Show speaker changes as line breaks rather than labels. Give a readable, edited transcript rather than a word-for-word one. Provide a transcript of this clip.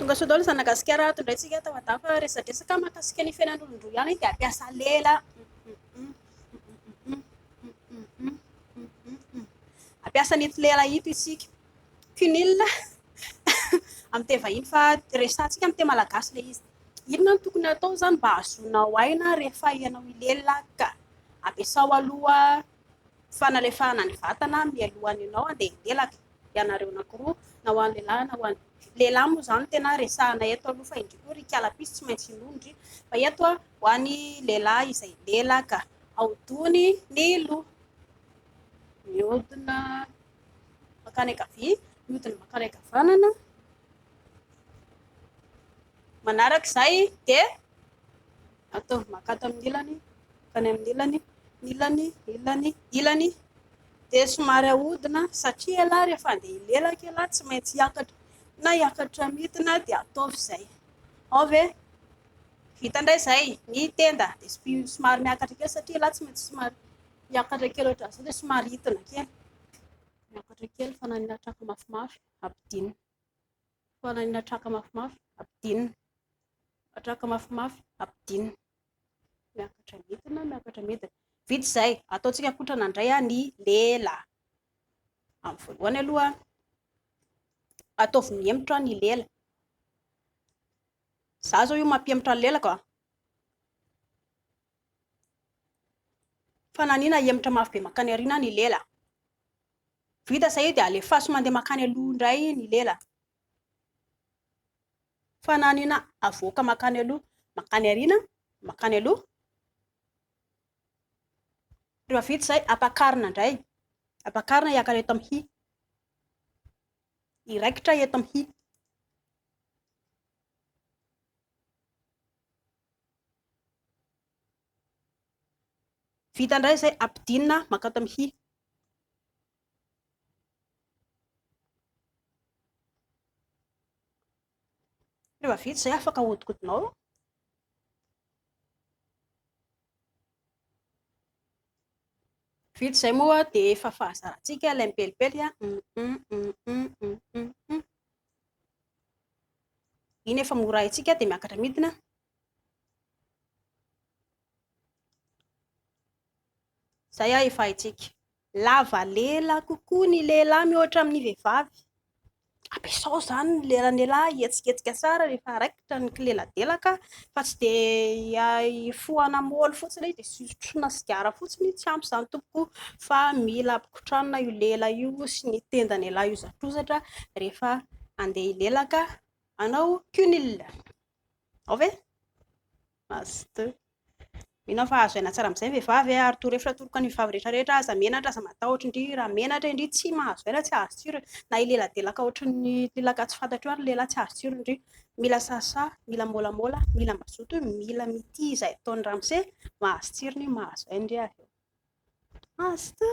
tonga sao daholo zanagasikara tondraitsika tao adafa resadresaka mahakasika ny fiainan'olondroa ihany dia ampiasa lela ampiasa nito lela ito isika cunil amin'ny teny vahiny fa resantsika amin'ny teny malagasy le izy inona no tokony atao zany mba azonao aina rehefa ianao ilela ka ampiasao aloha fanalefahana ny vatana mialohan'ny ianao andeha hilelaka ianareo anankiroa na ho an'ny lehilahy na ho an'ny lehilahy moa zany tena resahana eto aloha fa indrikoa rikalapisy tsy maintsy inondry fa eto ho an'ny lehilahy izay lelaka ahodiny ny loha mihodina makany ankavia mihodina makany ankavanana manarak'izay dia atao makato amin'ny ilany makany amin'ny ilany dia somary ahodina satria ialahy rehefa andeha hilelaka ialahy tsy maintsy hiakatra na hiakatra midina dia ataovy izay ao ve vita indray izay ny tenda dia somary miakatra kely satria ialahy tsy maintsy somary miakatra kely ohatran'izay dia somary hitina kely miakatra kely fananiana traka mafimafy ampidinina fananiana traka mafimafy ampidinina traka mafimafy ampidinina miakatra midina vita izay ataontsika kotrana indray ny lela amin'ny voalohany aloha ataovy miemotra ny lela za zao io mampiemotra ny lelako fananiana hemotra mafy be makany aoriana ny lela vita izay dia alefaso mandeha makany aloha indray ny lela fananiana avoaka makany aloha makany aoriana makany aloha rehefa vita izay ampakarina indray ampakarina hiakatra eto amin'ny hy iraikitra eto amin'ny hy vita indray izay ampidinina makato amin'ny hy rehefa vita izay afaka ahodikodinao vita izay moa dia efa fahazarantsika ilay mipelipely iny efa mora haintsika dia miakatra midina izay efa haintsika lava lela kokoa ny lehilahy mihoatra amin'ny vehivavy ampiasao zany ny lelan'ny lehilahy hietsiketsika tsara rehefa raikitra ny kileladelaka fa tsy dia hifohana môly fotsiny dia sotroina sigara fotsiny tsy ampy izany tompoko fa mila ampikotranina io lela io sy ny tendan'ny lehilahy io zatrozatra rehefa andeha hilelaka anao cunil ao ve masto mino fa azo aina tsara amin'izay ny vehivavy ary torohevitra toroko ny vehivavy rehetrarehetra aza menatra aza matahotra indry raha menatra indry tsy mahazo aina tsy azo tsiro na ileladelaka ohatran'ny lelaka tsy fantatro ary lehilahy tsy azo tsiro indry mila sasa mila môlamôla mila mazoto mila mity izay ataon'ny ramose mahazo tsirony mahazo aina indry avy eo masto